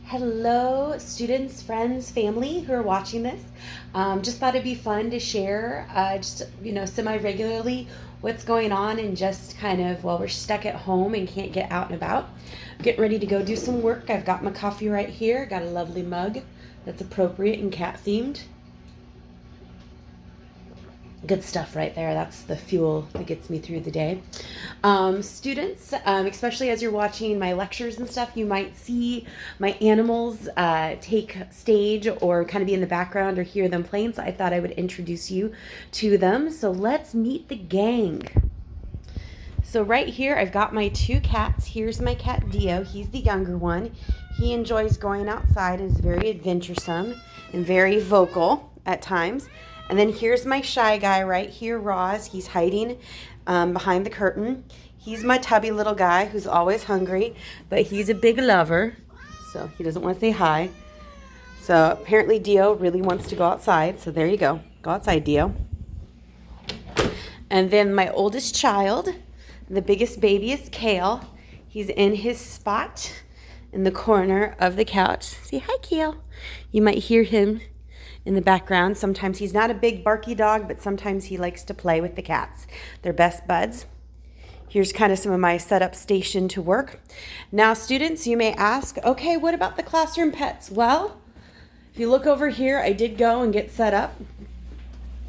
Hello, students, friends, family who are watching this. Just thought it'd be fun to share, semi-regularly what's going on and just kind of while we're stuck at home and can't get out and about. Getting ready to go do some work. I've got my coffee right here. Got a lovely mug that's appropriate and cat themed. Good stuff right there. That's the fuel that gets me through the day. Students, especially as you're watching my lectures and stuff, you might see my animals take stage or kind of be in the background or hear them playing. So I thought I would introduce you to them. So let's meet the gang. So right here, I've got my two cats. Here's my cat Dio. He's the younger one. He enjoys going outside and is very adventuresome and very vocal at times. And then here's my shy guy right here, Roz. He's hiding behind the curtain. He's my tubby little guy who's always hungry, but he's a big lover, so he doesn't want to say hi. So apparently Dio really wants to go outside, so there you go. Go outside, Dio. And then my oldest child, the biggest baby, is Kale. He's in his spot in the corner of the couch. Say hi, Kale. You might hear him in the background. Sometimes he's not a big barky dog, but sometimes he likes to play with the cats. They're best buds. Here's kind of some of my setup station to work. Now, students, you may ask, okay, what about the classroom pets? Well, if you look over here, I did go and get set up.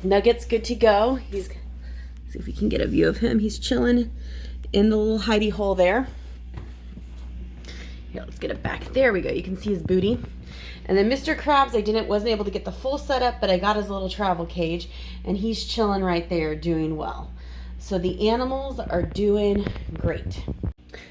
Nugget's good to go. Let's see if we can get a view of him. He's chilling in the little hidey hole there. Here, let's get it back. There we go. You can see his booty. And then Mr. Krabs, wasn't able to get the full setup, but I got his little travel cage, and he's chilling right there, doing well. So the animals are doing great.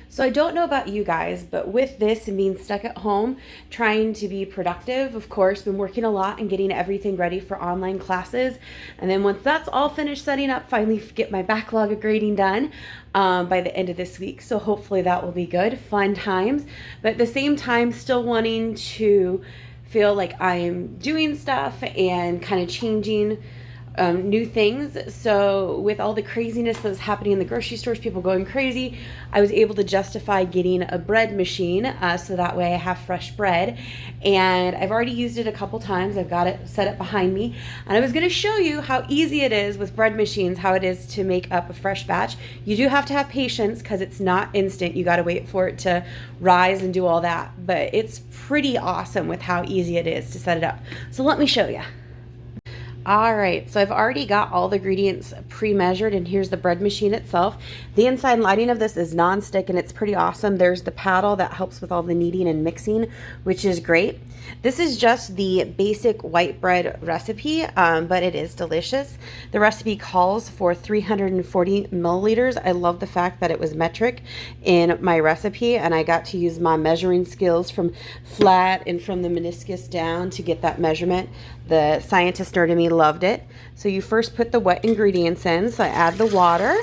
So I don't know about you guys, but with this and being stuck at home, trying to be productive, of course, been working a lot and getting everything ready for online classes. And then once that's all finished setting up, finally get my backlog of grading done by the end of this week. So hopefully that will be good, fun times. But at the same time, still wanting to feel like I am doing stuff and kind of changing new things. So with all the craziness that was happening in the grocery stores, people going crazy, I was able to justify getting a bread machine so that way I have fresh bread. And I've already used it a couple times. I've got it set up behind me. And I was going to show you how easy it is with bread machines, how it is to make up a fresh batch. You do have to have patience because it's not instant. You got to wait for it to rise and do all that. But it's pretty awesome with how easy it is to set it up. So let me show you. All right, so I've already got all the ingredients pre-measured, and here's the bread machine itself. The inside lining of this is non-stick, and it's pretty awesome. There's the paddle that helps with all the kneading and mixing, which is great. This is just the basic white bread recipe, but it is delicious. The recipe calls for 340 milliliters. I love the fact that it was metric in my recipe, and I got to use my measuring skills from flat and from the meniscus down to get that measurement. The scientist nerd in me loved it. So you first put the wet ingredients in. So I add the water.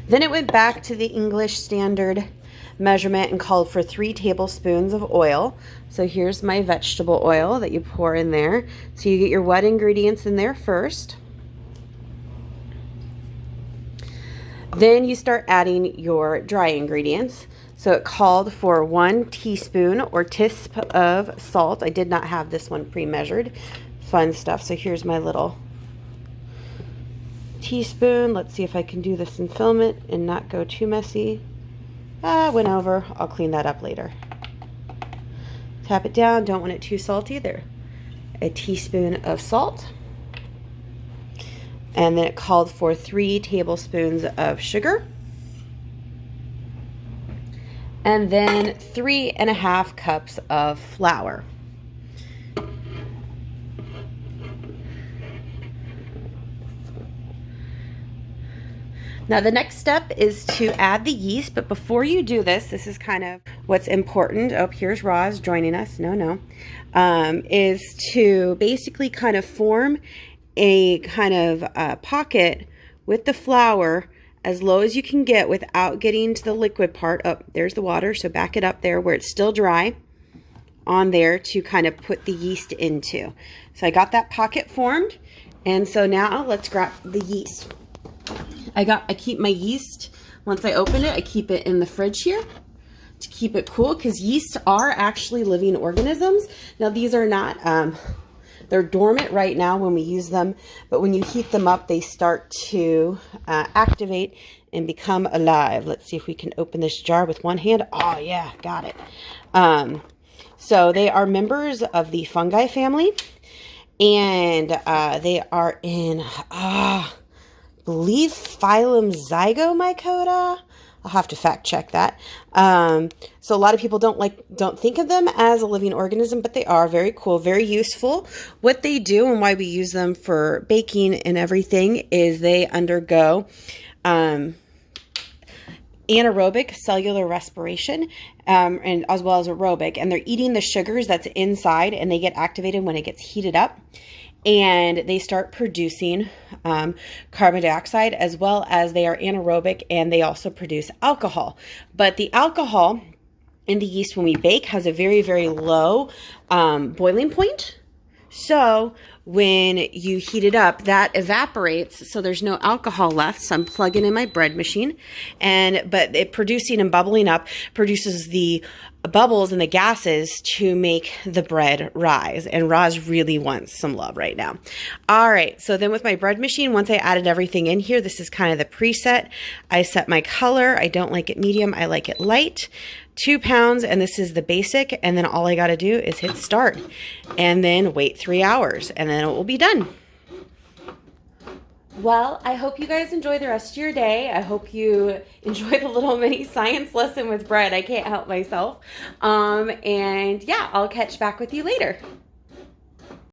Then it went back to the English standard measurement and called for 3 tablespoons of oil. So here's my vegetable oil that you pour in there. So you get your wet ingredients in there first. Then you start adding your dry ingredients. So it called for 1 teaspoon or tisp of salt. I did not have this one pre-measured. Fun stuff. So here's my little teaspoon. Let's see if I can do this and film it and not go too messy. Went over. I'll clean that up later. Tap it down. Don't want it too salty. There. A teaspoon of salt. And then it called for 3 tablespoons of sugar. And then 3½ cups of flour. Now the next step is to add the yeast, but before you do this, this is kind of what's important. Oh, here's Roz joining us. Is to basically kind of form a kind of pocket with the flour as low as you can get without getting to the liquid part. Oh, there's the water, so back it up there where it's still dry on there to kind of put the yeast into. So I got that pocket formed, and so now let's grab the yeast. I keep my yeast, once I open it, I keep it in the fridge here. to keep it cool, because yeast are actually living organisms. Now these are not, they're dormant right now when we use them, but when you heat them up, they start to activate and become alive. Let's see if we can open this jar with one hand. Oh yeah, got it. So they are members of the fungi family, and they are in, believe phylum Zygomycota. I'll have to fact check that. So a lot of people don't think of them as a living organism, but they are very cool, very useful. What they do and why we use them for baking and everything is they undergo anaerobic cellular respiration, and as well as aerobic, and they're eating the sugars that's inside, and they get activated when it gets heated up. And they start producing carbon dioxide, as well as they are anaerobic, and they also produce alcohol. But the alcohol in the yeast when we bake has a very, very low boiling point. So when you heat it up, that evaporates, so there's no alcohol left. So I'm plugging in my bread machine, but it producing and bubbling up produces the bubbles and the gases to make the bread rise, and Roz really wants some love right now. All right, so then with my bread machine, once I added everything in here, this is kind of the preset. I set my color. I don't like it medium, I like it light. 2 pounds, and this is the basic, and then all I got to do is hit start and then wait 3 hours, and then it will be done. Well, I hope you guys enjoy the rest of your day. I hope you enjoy the little mini science lesson with bread. I can't help myself. And yeah, I'll catch back with you later.